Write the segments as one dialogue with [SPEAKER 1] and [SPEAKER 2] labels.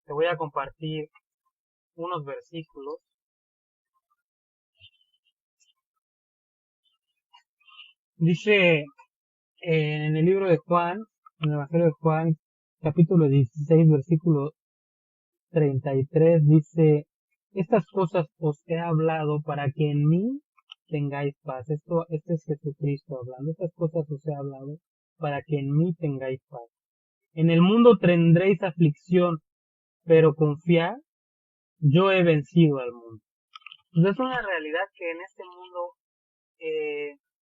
[SPEAKER 1] Te voy a compartir unos versículos. Dice en el libro de Juan, en el Evangelio de Juan, capítulo 16, versículo 33, dice: estas cosas os he hablado para que en mí tengáis paz. Este es Jesucristo hablando. Estas cosas os he hablado para que en mí tengáis paz. En el mundo tendréis aflicción, pero confiad, yo he vencido al mundo. Entonces es una realidad que en este mundo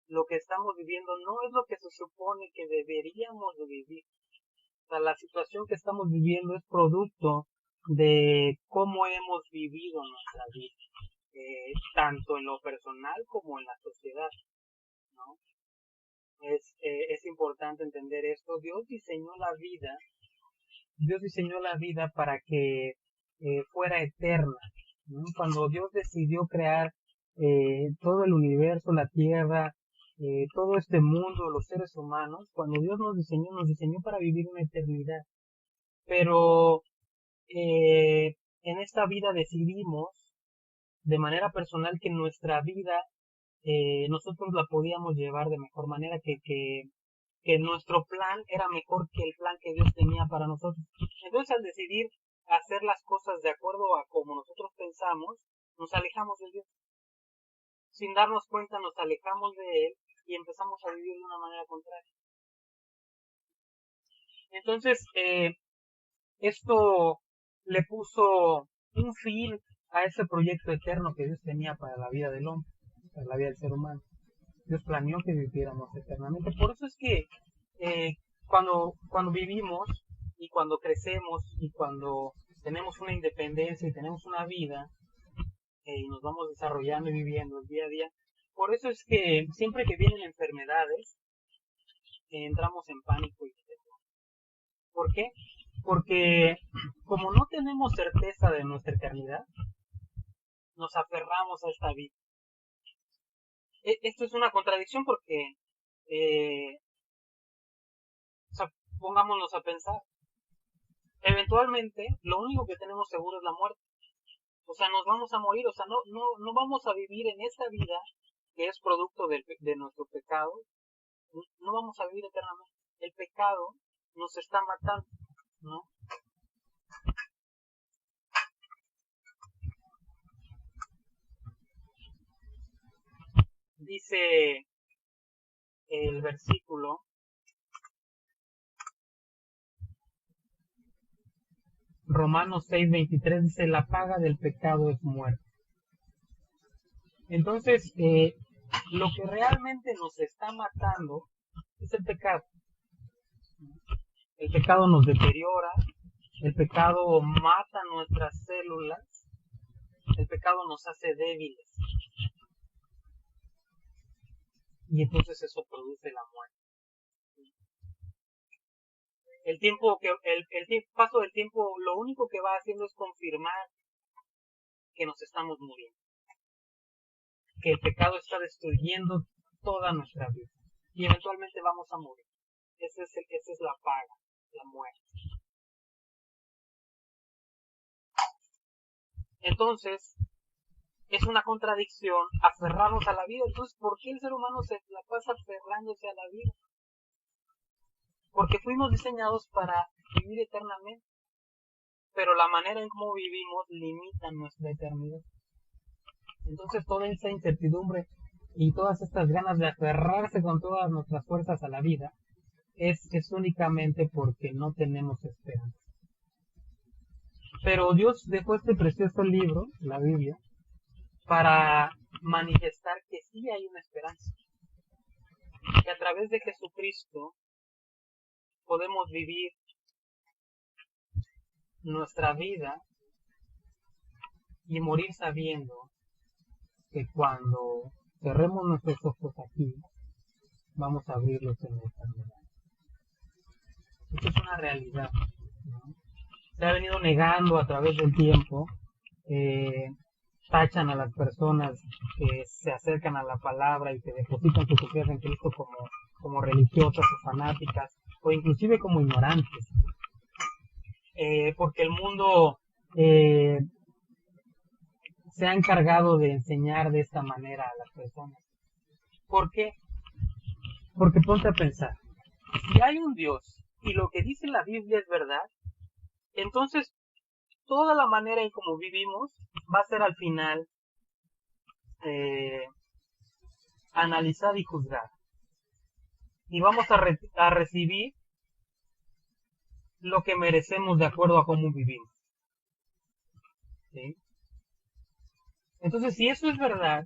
[SPEAKER 1] lo que estamos viviendo no es lo que se supone que deberíamos de vivir. O sea, la situación que estamos viviendo es producto de cómo hemos vivido nuestra vida, tanto en lo personal como en la sociedad, ¿no? Es importante entender esto. Dios diseñó la vida para que fuera eterna, ¿no? Cuando Dios decidió crear todo el universo, la tierra, todo este mundo, los seres humanos, cuando Dios nos diseñó para vivir una eternidad. Pero en esta vida decidimos de manera personal que nuestra vida nosotros la podíamos llevar de mejor manera, que nuestro plan era mejor que el plan que Dios tenía para nosotros. Entonces, al decidir hacer las cosas de acuerdo a como nosotros pensamos, nos alejamos de Dios. Sin darnos cuenta, nos alejamos de Él y empezamos a vivir de una manera contraria. Entonces, esto le puso un fin a ese proyecto eterno que Dios tenía para la vida del hombre, para la vida del ser humano. Dios planeó que viviéramos eternamente. Por eso es que cuando vivimos y cuando crecemos y cuando tenemos una independencia y tenemos una vida y nos vamos desarrollando y viviendo el día a día, por eso es que siempre que vienen enfermedades entramos en pánico y temor. ¿Por qué? Porque como no tenemos certeza de nuestra eternidad, nos aferramos a esta vida. Esto es una contradicción porque o sea, pongámonos a pensar, eventualmente lo único que tenemos seguro es la muerte. O sea, nos vamos a morir, o sea, no vamos a vivir en esta vida que es producto de nuestro pecado, no vamos a vivir eternamente. El pecado nos está matando, ¿no? Dice el versículo: Romanos 6:23 dice: la paga del pecado es muerte. Entonces, lo que realmente nos está matando es el pecado. El pecado nos deteriora, el pecado mata nuestras células, el pecado nos hace débiles. Y entonces eso produce la muerte. El paso del tiempo lo único que va haciendo es confirmar que nos estamos muriendo, que el pecado está destruyendo toda nuestra vida y eventualmente vamos a morir. Esa es la paga, la muerte. Entonces, es una contradicción aferrarnos a la vida. Entonces, ¿por qué el ser humano se la pasa aferrándose a la vida? Porque fuimos diseñados para vivir eternamente, pero la manera en cómo vivimos limita nuestra eternidad. Entonces toda esa incertidumbre y todas estas ganas de aferrarse con todas nuestras fuerzas a la vida es únicamente porque no tenemos esperanza. Pero Dios dejó este precioso libro, la Biblia, para manifestar que sí hay una esperanza, que a través de Jesucristo podemos vivir nuestra vida y morir sabiendo que cuando cerremos nuestros ojos aquí, vamos a abrirlos en la eternidad. Esto es una realidad, ¿no? Se ha venido negando a través del tiempo, tachan a las personas que se acercan a la palabra y que depositan su confianza en Cristo como religiosas o fanáticas, o inclusive como ignorantes. porque el mundo eh, se ha encargado de enseñar de esta manera a las personas. ¿Por qué? Porque ponte a pensar, si hay un Dios y lo que dice la Biblia es verdad, entonces toda la manera en como vivimos va a ser al final eh, analizada y juzgada. Y vamos a recibir lo que merecemos de acuerdo a cómo vivimos. ¿Sí? Entonces, si eso es verdad,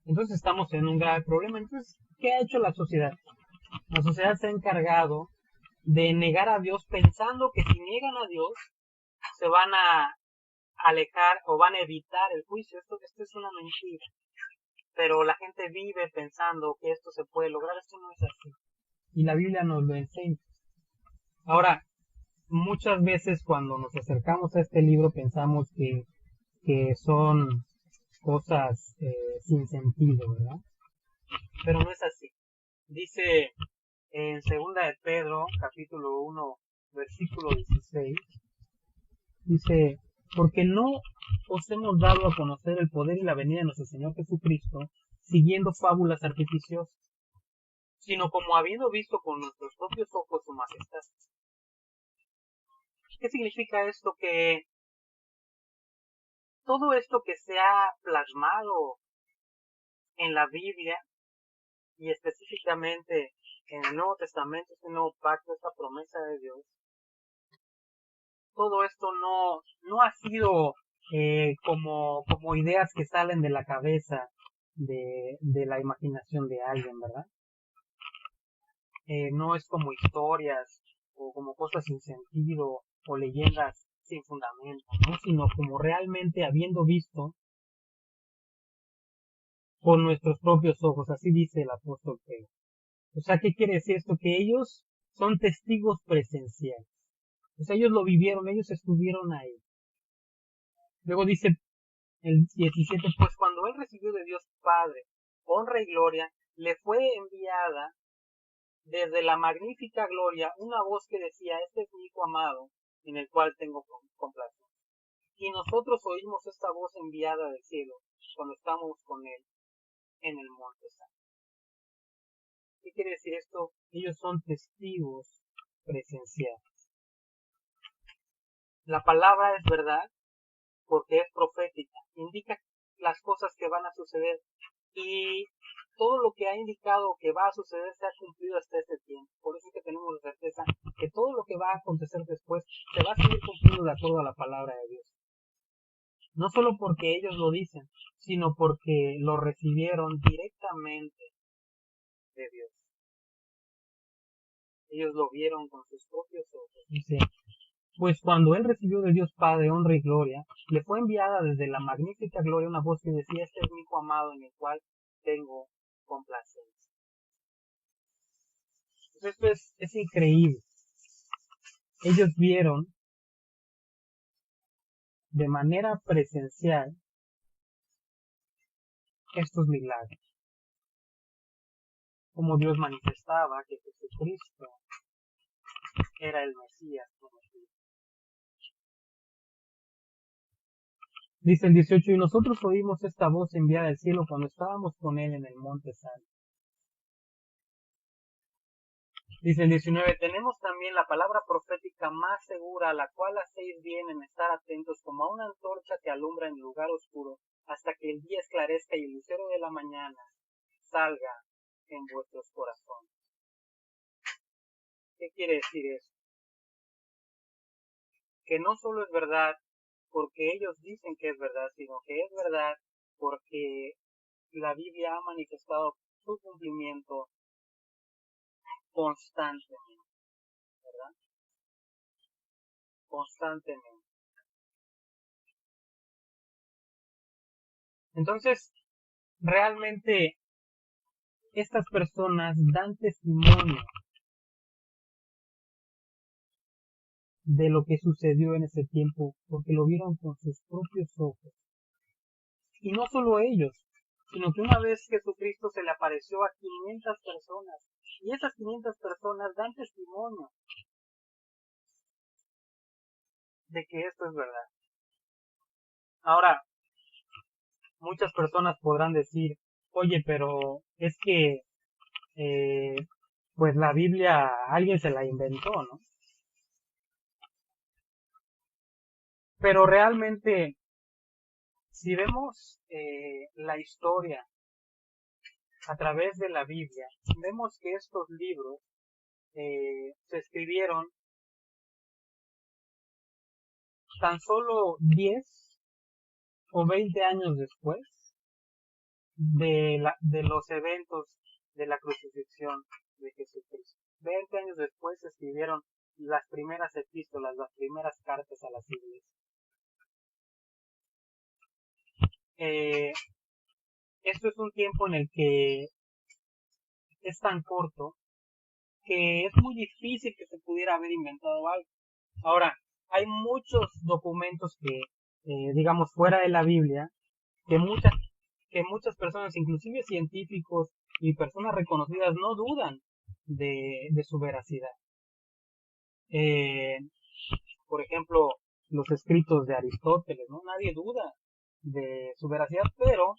[SPEAKER 1] entonces estamos en un grave problema. Entonces, ¿qué ha hecho la sociedad? La sociedad se ha encargado de negar a Dios pensando que si niegan a Dios se van a alejar o van a evitar el juicio. Esto es una mentira. Pero la gente vive pensando que esto se puede lograr. Esto no es así. Y la Biblia nos lo enseña. Ahora, muchas veces cuando nos acercamos a este libro pensamos que son cosas sin sentido, ¿verdad? Pero no es así. Dice en segunda de Pedro, capítulo 1, versículo 16, dice, porque no os hemos dado a conocer el poder y la venida de nuestro Señor Jesucristo siguiendo fábulas artificiosas, sino como habiendo visto con nuestros propios ojos su majestad. ¿Qué significa esto? Que todo esto que se ha plasmado en la Biblia y específicamente en el Nuevo Testamento, este nuevo pacto, esta promesa de Dios, todo esto no ha sido como ideas que salen de la cabeza de la imaginación de alguien, ¿verdad? No es como historias o como cosas sin sentido o leyendas sin fundamento, ¿no? Sino como realmente habiendo visto con nuestros propios ojos, así dice el apóstol Pedro. O sea, ¿qué quiere decir esto? Que ellos son testigos presenciales. O sea, ellos lo vivieron, ellos estuvieron ahí. Luego dice el 17, pues cuando él recibió de Dios Padre honra y gloria, le fue enviada desde la magnífica gloria una voz que decía, este es mi Hijo amado, en el cual tengo complacencia. Y nosotros oímos esta voz enviada del cielo cuando estamos con él en el monte santo. ¿Qué quiere decir esto? Ellos son testigos presenciales. La palabra es verdad porque es profética, indica las cosas que van a suceder y todo lo que ha indicado que va a suceder se ha cumplido hasta este tiempo. Por eso es que tenemos la certeza que todo lo que va a acontecer después se va a seguir cumpliendo de acuerdo a la palabra de Dios. No solo porque ellos lo dicen, sino porque lo recibieron directamente de Dios. Ellos lo vieron con sus propios ojos. Dice, pues cuando él recibió de Dios Padre honra y gloria, le fue enviada desde la magnífica gloria una voz que decía, este es mi Hijo amado en el cual tengo complacencia. Entonces esto es increíble. Ellos vieron de manera presencial estos milagros, como Dios manifestaba que Jesucristo era el Mesías prometido. Dice el 18, y nosotros oímos esta voz enviada del cielo cuando estábamos con él en el monte santo. Dice el 19, tenemos también la palabra profética más segura, a la cual hacéis bien en estar atentos como a una antorcha que alumbra en el lugar oscuro, hasta que el día esclarezca y el lucero de la mañana salga en vuestros corazones. ¿Qué quiere decir eso? Que no solo es verdad porque ellos dicen que es verdad, sino que es verdad porque la Biblia ha manifestado su cumplimiento constantemente, ¿verdad? Constantemente. Entonces, realmente estas personas dan testimonio de lo que sucedió en ese tiempo porque lo vieron con sus propios ojos. Y no solo ellos, sino que una vez Jesucristo se le apareció a 500 personas y esas 500 personas dan testimonio de que esto es verdad. Ahora, muchas personas podrán decir, oye, pero es que, eh, pues la Biblia alguien se la inventó, ¿no? Pero realmente, si vemos la historia a través de la Biblia, vemos que estos libros se escribieron tan solo 10 o 20 años después de los eventos de la crucifixión de Jesucristo. 20 años después se escribieron las primeras epístolas, las primeras cartas a las iglesias. Eh, Esto es un tiempo en el que es tan corto que es muy difícil que se pudiera haber inventado algo. Ahora, hay muchos documentos que, digamos, fuera de la Biblia, que muchas personas, inclusive científicos y personas reconocidas, no dudan de su veracidad. Eh, por ejemplo, los escritos de Aristóteles, ¿no? Nadie duda de su veracidad, pero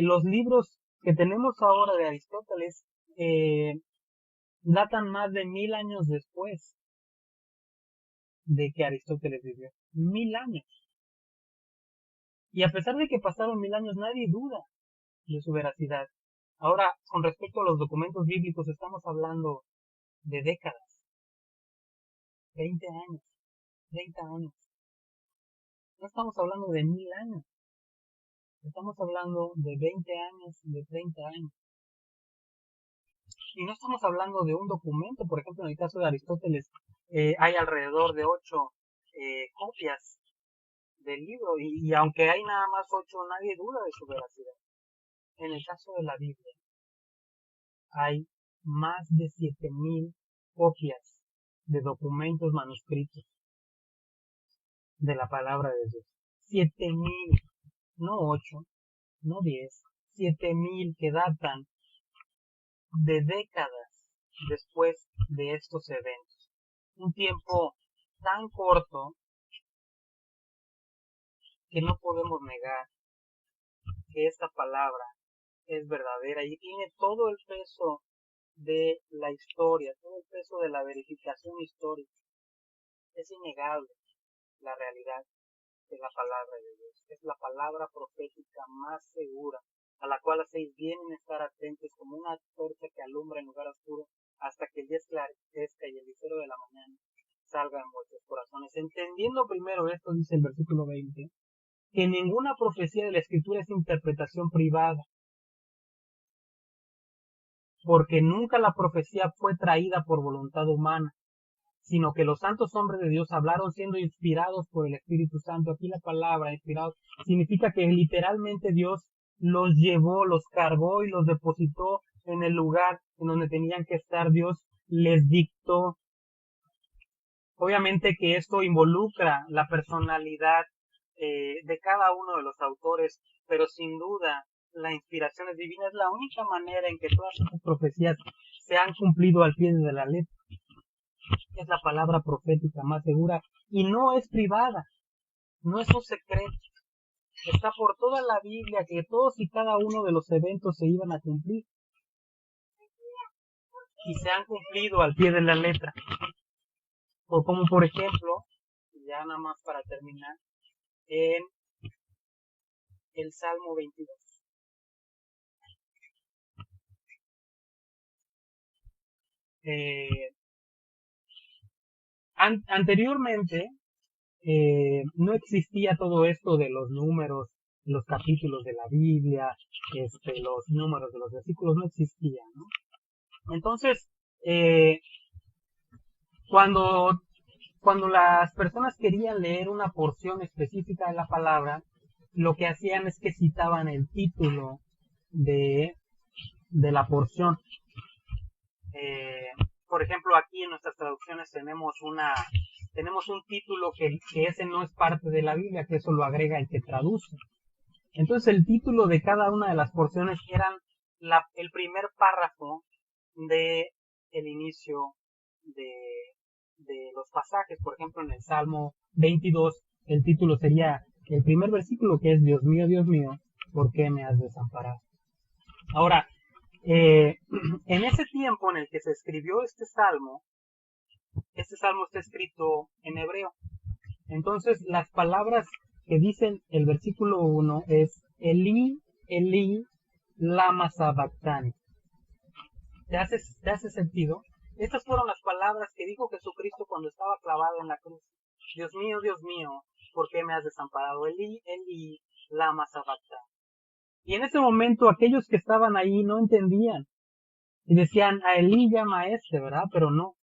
[SPEAKER 1] los libros que tenemos ahora de Aristóteles eh, datan más de 1000 años después de que Aristóteles vivió. 1000 años. Y a pesar de que pasaron 1000 años, nadie duda de su veracidad. Ahora, con respecto a los documentos bíblicos, estamos hablando de décadas, 20 años, 30 años. No estamos hablando de 1000 años, estamos hablando de 20 años, de 30 años. Y no estamos hablando de un documento, por ejemplo, en el caso de Aristóteles, hay alrededor de 8 copias del libro, y aunque hay nada más 8, nadie duda de su veracidad. En el caso de la Biblia, hay más de 7000 copias de documentos manuscritos de la palabra de Dios. 7000, no 8, no 10, 7000 que datan de décadas después de estos eventos. Un tiempo tan corto que no podemos negar que esta palabra es verdadera y tiene todo el peso de la historia, todo el peso de la verificación histórica. Es innegable la realidad de la palabra de Dios. Es la palabra profética más segura, a la cual hacéis bien en estar atentos como una torcha que alumbra en lugar oscuro hasta que el día esclarezca y el lucero de la mañana salga en vuestros corazones. Entendiendo primero esto, dice el versículo 20, que ninguna profecía de la Escritura es interpretación privada, porque nunca la profecía fue traída por voluntad humana, sino que los santos hombres de Dios hablaron siendo inspirados por el Espíritu Santo. Aquí la palabra inspirados significa que literalmente Dios los llevó, los cargó y los depositó en el lugar en donde tenían que estar. Dios les dictó. Obviamente que esto involucra la personalidad de cada uno de los autores, pero sin duda la inspiración es divina. Es la única manera en que todas estas profecías se han cumplido al pie de la letra. Es la palabra profética más segura y no es privada, no es un secreto. Está por toda la Biblia que todos y cada uno de los eventos se iban a cumplir y se han cumplido al pie de la letra. O como por ejemplo, ya nada más para terminar, en el Salmo 22. Anteriormente no existía todo esto de los números, los capítulos de la Biblia, los números de los versículos, no existían, ¿no? Entonces, cuando, cuando las personas querían leer una porción específica de la palabra, lo que hacían es que citaban el título de, de la porción. Eh, por ejemplo, aquí en nuestras traducciones tenemos un título que ese no es parte de la Biblia, que eso lo agrega el que traduce. Entonces el título de cada una de las porciones eran el primer párrafo de el inicio de, de los pasajes. Por ejemplo, en el Salmo 22, el título sería el primer versículo, que es Dios mío, ¿por qué me has desamparado? Ahora, en ese tiempo en el que se escribió este salmo está escrito en hebreo. Entonces, las palabras que dicen el versículo 1 es Eli, Eli, lama sabactani. ¿Te hace sentido? Estas fueron las palabras que dijo Jesucristo cuando estaba clavado en la cruz. Dios mío, ¿por qué me has desamparado? Eli, Eli, lama sabactani. Y en ese momento aquellos que estaban ahí no entendían. Y decían, a Elí llama a este, ¿verdad? Pero no.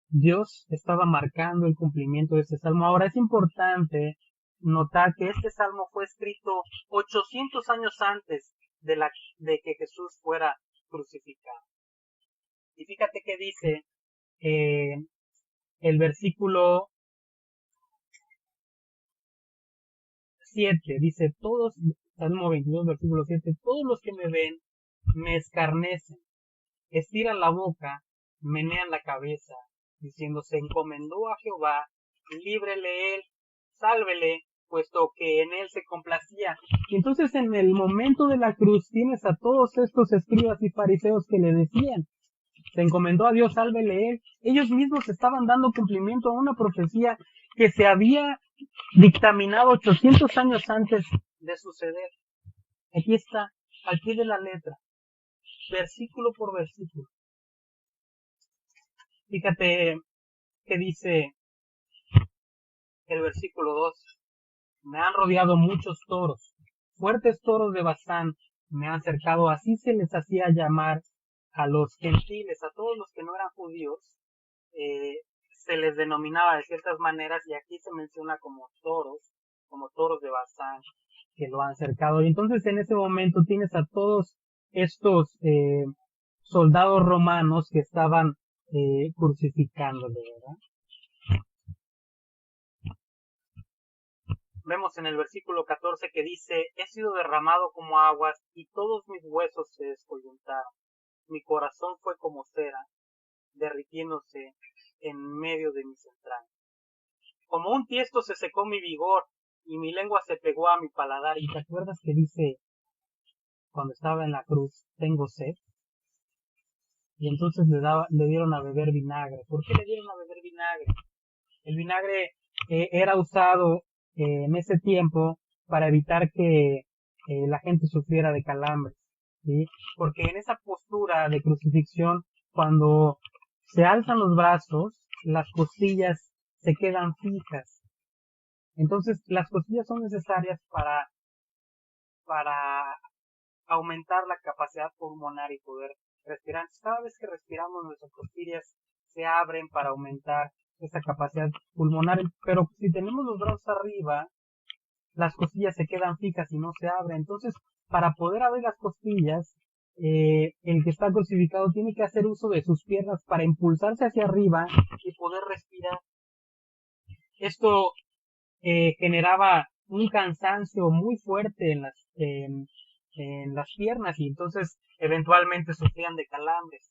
[SPEAKER 1] Dios estaba marcando el cumplimiento de este salmo. Ahora es importante notar que este salmo fue escrito 800 años antes de que Jesús fuera crucificado. Y fíjate que dice el versículo 7, dice, Salmo 22, versículo 7, todos los que me ven me escarnecen, estiran la boca, menean la cabeza, diciendo, se encomendó a Jehová, líbrele él, sálvele, puesto que en él se complacía. Y entonces en el momento de la cruz tienes a todos estos escribas y fariseos que le decían, se encomendó a Dios, sálvele él. Ellos mismos estaban dando cumplimiento a una profecía que se había dictaminado 800 años antes de suceder. Aquí está, al pie de la letra, versículo por versículo. Fíjate que dice el versículo 2. Me han rodeado muchos toros, fuertes toros de Basán me han cercado, así se les hacía llamar a los gentiles, a todos los que no eran judíos, se les denominaba de ciertas maneras, y aquí se menciona como toros de Basán, que lo han cercado. Y entonces en ese momento tienes a todos estos soldados romanos que estaban crucificándole, ¿verdad? Vemos en el versículo 14 que dice, he sido derramado como aguas y todos mis huesos se descoyuntaron. Mi corazón fue como cera, derritiéndose en medio de mis entrañas. Como un tiesto se secó mi vigor y mi lengua se pegó a mi paladar. ¿Y te acuerdas que dice cuando estaba en la cruz, tengo sed? Y entonces le dieron a beber vinagre. ¿Por qué le dieron a beber vinagre? El vinagre era usado en ese tiempo para evitar que la gente sufriera de calambres, ¿sí? Porque en esa postura de crucifixión, cuando se alzan los brazos, las costillas se quedan fijas. Entonces, las costillas son necesarias para aumentar la capacidad pulmonar y poder respirar. Cada vez que respiramos, nuestras costillas se abren para aumentar esa capacidad pulmonar, pero si tenemos los brazos arriba, las costillas se quedan fijas y no se abren. Entonces, para poder abrir las costillas, el que está crucificado tiene que hacer uso de sus piernas para impulsarse hacia arriba y poder respirar. Esto generaba un cansancio muy fuerte en las piernas, y entonces eventualmente sufrían de calambres.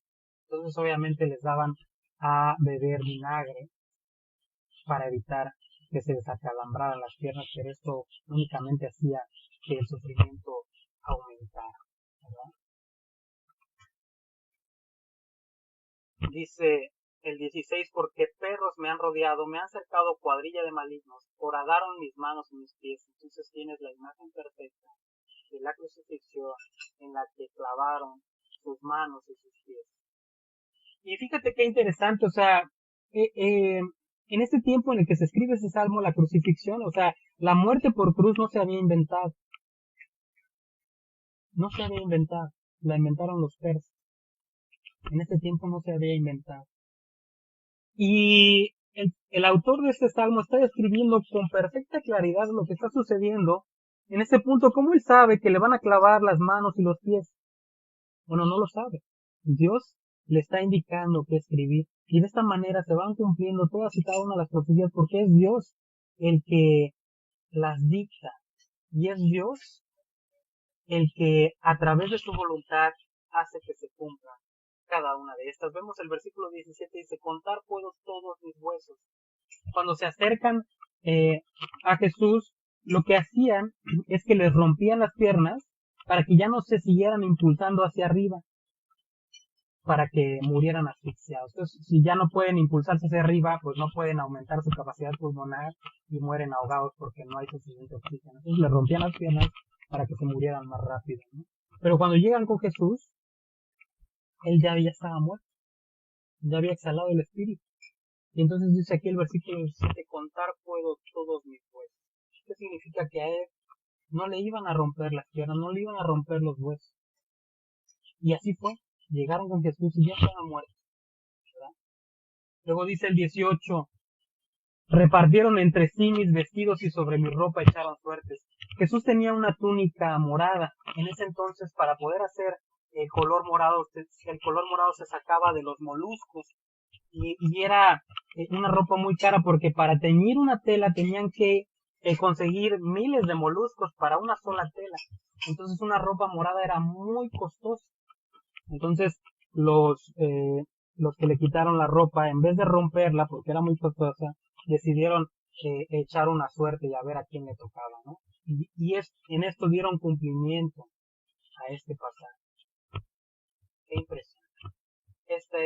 [SPEAKER 1] Entonces obviamente les daban a beber vinagre para evitar que se les acalambraran las piernas, pero esto únicamente hacía que el sufrimiento aumentara, ¿verdad? Dice el 16, porque perros me han rodeado, me han cercado cuadrilla de malignos, horadaron mis manos y mis pies. Entonces tienes la imagen perfecta de la crucifixión en la que clavaron sus manos y sus pies. Y fíjate qué interesante, o sea, en este tiempo en el que se escribe ese salmo, la crucifixión, o sea, la muerte por cruz no se había inventado. No se había inventado. La inventaron los persas. En ese tiempo no se había inventado. Y el autor de este salmo está describiendo con perfecta claridad lo que está sucediendo en este punto. ¿Cómo él sabe que le van a clavar las manos y los pies? Bueno, no lo sabe. Dios le está indicando qué escribir. Y de esta manera se van cumpliendo todas y cada una de las profecías, porque es Dios el que las dicta. Y es Dios el que a través de su voluntad hace que se cumplan cada una de estas. Vemos el versículo 17, dice, contar puedo todos mis huesos. Cuando se acercan a Jesús, lo que hacían es que les rompían las piernas para que ya no se siguieran impulsando hacia arriba, para que murieran asfixiados. Entonces, si ya no pueden impulsarse hacia arriba, pues no pueden aumentar su capacidad pulmonar y mueren ahogados porque no hay suficiente oxígeno. Entonces les rompían las piernas para que se murieran más rápido, ¿no? Pero cuando llegan con Jesús, él ya estaba muerto, ya había exhalado el espíritu. Y entonces dice aquí el versículo 17, contar puedo todos mis huesos. ¿Qué significa? Que a él no le iban a romper las piernas, no le iban a romper los huesos. Y así fue. Llegaron con Jesús y ya estaba muerto, ¿verdad? Luego dice el 18, repartieron entre sí mis vestidos y sobre mi ropa echaron suertes. Jesús tenía una túnica morada. En ese entonces, para poder hacer el color morado se sacaba de los moluscos. Y era una ropa muy cara porque para teñir una tela tenían que conseguir miles de moluscos para una sola tela. Entonces una ropa morada era muy costosa. Entonces los que le quitaron la ropa, en vez de romperla porque era muy costosa, decidieron echar una suerte y a ver a quién le tocaba, ¿no? En esto dieron cumplimiento a este pasaje. Qué impresión. Esta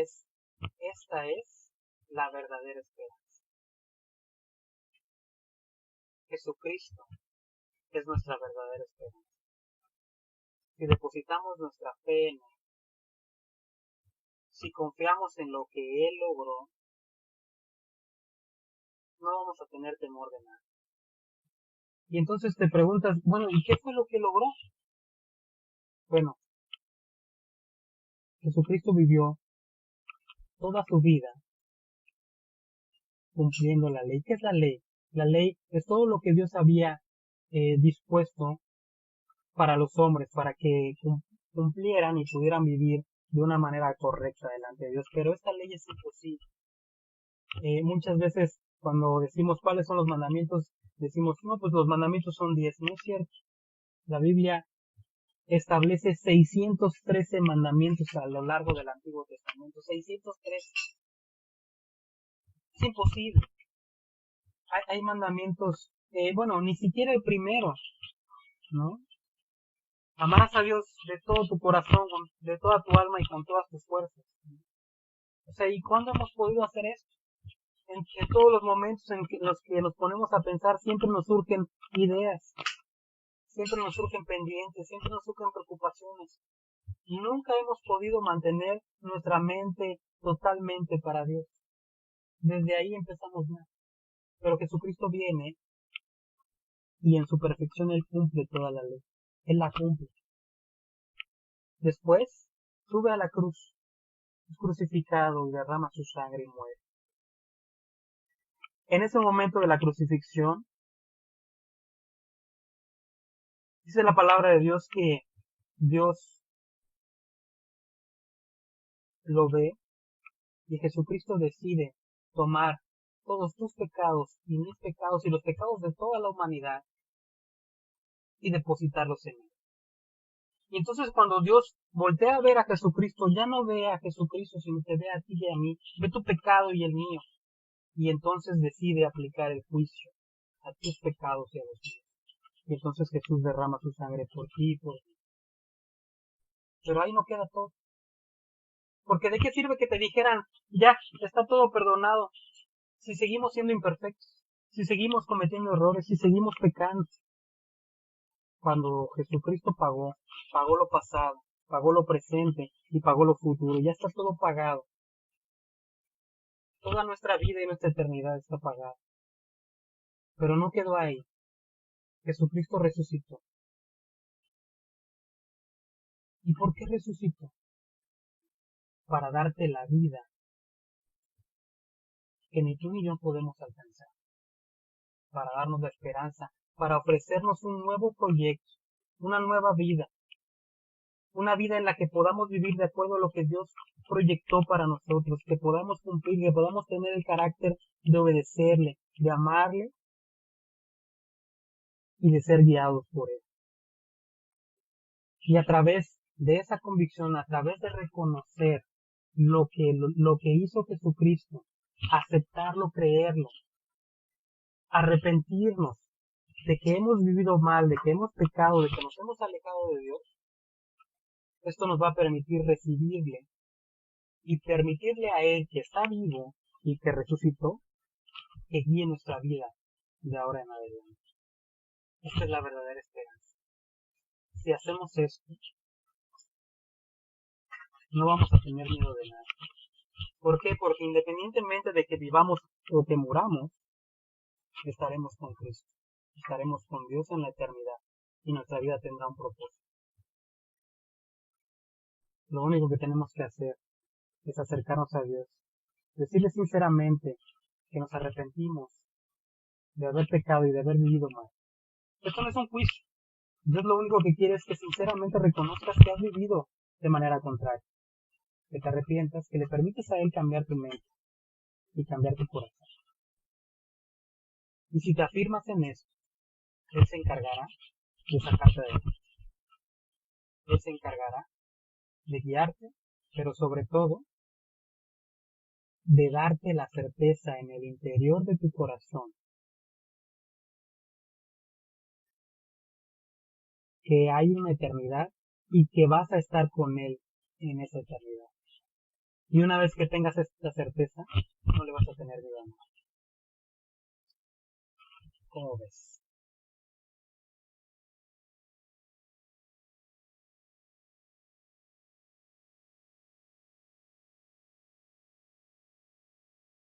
[SPEAKER 1] es la verdadera esperanza. Jesucristo es nuestra verdadera esperanza. Si depositamos nuestra fe en Él, si confiamos en lo que Él logró, no vamos a tener temor de nada. Y entonces te preguntas, bueno, ¿y qué fue lo que logró? Bueno, Jesucristo vivió toda su vida cumpliendo la ley. ¿Qué es la ley? La ley es todo lo que Dios había dispuesto para los hombres, para que cumplieran y pudieran vivir de una manera correcta delante de Dios. Pero esta ley es imposible. Muchas veces cuando decimos cuáles son los mandamientos, decimos, no, pues los mandamientos son 10. No es cierto. La Biblia establece 613 mandamientos a lo largo del Antiguo Testamento. 613. Es imposible. Hay mandamientos, bueno, ni siquiera el primero, ¿no? Amarás a Dios de todo tu corazón, de toda tu alma y con todas tus fuerzas. O sea, ¿y cuándo hemos podido hacer esto? En todos los momentos en los que nos ponemos a pensar, siempre nos surgen ideas, siempre nos surgen pendientes, siempre nos surgen preocupaciones. Y nunca hemos podido mantener nuestra mente totalmente para Dios. Desde ahí empezamos mal. Pero Jesucristo viene y en su perfección Él cumple toda la ley. Él la cumple. Después sube a la cruz, es crucificado y derrama su sangre y muere. En ese momento de la crucifixión, dice la palabra de Dios que Dios lo ve y Jesucristo decide tomar todos tus pecados y mis pecados y los pecados de toda la humanidad y depositarlos en Él. Y entonces cuando Dios voltea a ver a Jesucristo, ya no ve a Jesucristo, sino te ve a ti y a mí, ve tu pecado y el mío. Y entonces decide aplicar el juicio a tus pecados y a los míos. Y entonces Jesús derrama su sangre por ti y por mí. Pero ahí no queda todo. Porque ¿de qué sirve que te dijeran, ya, está todo perdonado, si seguimos siendo imperfectos, si seguimos cometiendo errores, si seguimos pecando? Cuando Jesucristo pagó lo pasado, pagó lo presente y pagó lo futuro, ya está todo pagado. Toda nuestra vida y nuestra eternidad está pagada. Pero no quedó ahí. Jesucristo resucitó. ¿Y por qué resucitó? Para darte la vida que ni tú ni yo podemos alcanzar. Para darnos la esperanza, para ofrecernos un nuevo proyecto, una nueva vida. Una vida en la que podamos vivir de acuerdo a lo que Dios proyectó para nosotros, que podamos cumplir, que podamos tener el carácter de obedecerle, de amarle y de ser guiados por Él. Y a través de esa convicción, a través de reconocer lo que hizo Jesucristo, aceptarlo, creerlo, arrepentirnos de que hemos vivido mal, de que hemos pecado, de que nos hemos alejado de Dios, esto nos va a permitir recibirle y permitirle a Él, que está vivo y que resucitó, que guíe nuestra vida de ahora en adelante. Esta es la verdadera esperanza. Si hacemos esto, no vamos a tener miedo de nada. ¿Por qué? Porque independientemente de que vivamos o que muramos, estaremos con Cristo, estaremos con Dios en la eternidad y nuestra vida tendrá un propósito. Lo único que tenemos que hacer es acercarnos a Dios, decirle sinceramente que nos arrepentimos de haber pecado y de haber vivido mal. Esto no es un juicio. Dios lo único que quiere es que sinceramente reconozcas que has vivido de manera contraria, que te arrepientas, que le permites a Él cambiar tu mente y cambiar tu corazón. Y si te afirmas en eso, Él se encargará de sacarte de él. Él se encargará de guiarte, pero sobre todo de darte la certeza en el interior de tu corazón que hay una eternidad y que vas a estar con Él en esa eternidad. Y una vez que tengas esta certeza, no le vas a tener miedo a nada. ¿Cómo ves?